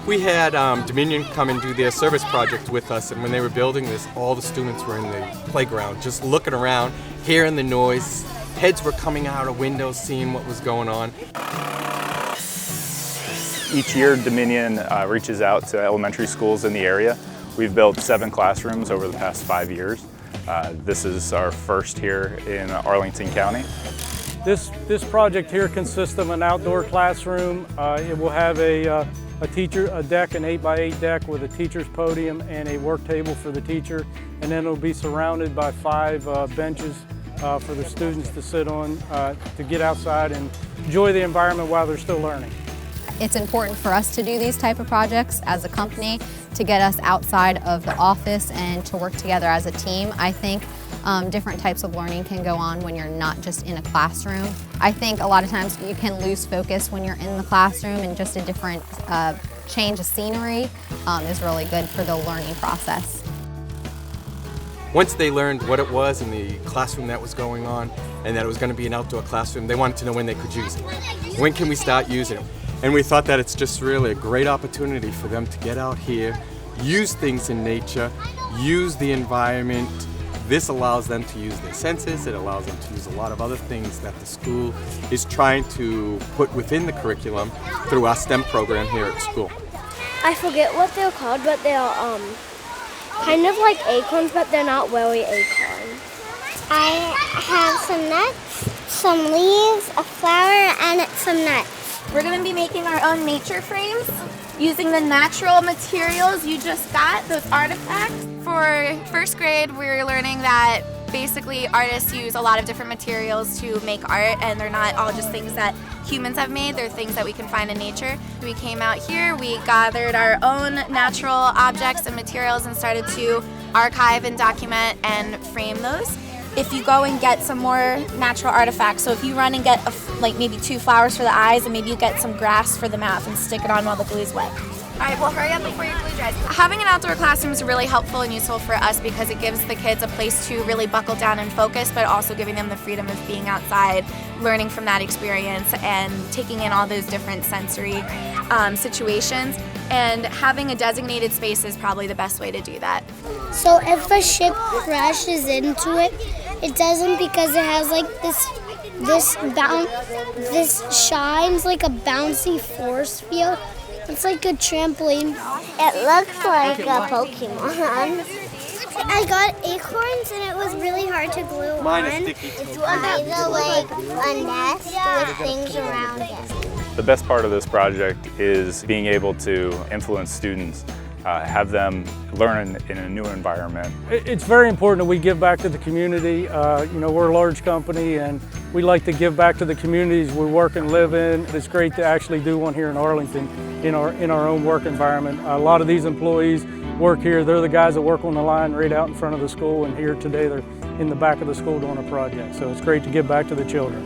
We had Dominion come and do their service project with us, and when they were building this, all the students were in the playground, just looking around, hearing the noise. Heads were coming out of windows, seeing what was going on. Each year, Dominion reaches out to elementary schools in the area. We've built 7 classrooms over the past 5 years. This is our first here in Arlington County. This project here consists of an outdoor classroom. It will have a deck, an 8x8 deck with a teacher's podium and a work table for the teacher. And then it'll be surrounded by 5 benches for the students to sit on, to get outside and enjoy the environment while they're still learning. It's important for us to do these type of projects as a company to get us outside of the office and to work together as a team. I think different types of learning can go on when you're not just in a classroom. I think a lot of times you can lose focus when you're in the classroom, and just a different change of scenery is really good for the learning process. Once they learned what it was in the classroom that was going on and that it was going to be an outdoor classroom, they wanted to know when they could use it. When can we start using it? And we thought that it's just really a great opportunity for them to get out here, use things in nature, use the environment. This allows them to use their senses. It allows them to use a lot of other things that the school is trying to put within the curriculum through our STEM program here at school. I forget what they're called, but they're kind of like acorns, but they're not really acorns. I have some nuts, some leaves, a flower, and some nuts. We're going to be making our own nature frames using the natural materials you just got, those artifacts. For first grade, we're learning that basically artists use a lot of different materials to make art, and they're not all just things that humans have made, they're things that we can find in nature. We came out here, we gathered our own natural objects and materials and started to archive and document and frame those. If you go and get some more natural artifacts, so if you run and get like maybe 2 flowers for the eyes, and maybe you get some grass for the mouth and stick it on while the glue's wet. All right, well, hurry up before your glue dries. Having an outdoor classroom is really helpful and useful for us because it gives the kids a place to really buckle down and focus, but also giving them the freedom of being outside, learning from that experience, and taking in all those different sensory situations. And having a designated space is probably the best way to do that. So if a ship crashes into it, it doesn't, because it has like this shines like a bouncy force field. It's like a trampoline. It looks like a Pokemon. I got acorns and it was really hard to glue on. It's made of like a nest with things around it. The best part of this project is being able to influence students, have them learn in a new environment. It's very important that we give back to the community. You know, we're a large company and we like to give back to the communities we work and live in. It's great to actually do one here in Arlington in our own work environment. A lot of these employees work here. They're the guys that work on the line right out in front of the school, and here today they're in the back of the school doing a project. So it's great to give back to the children.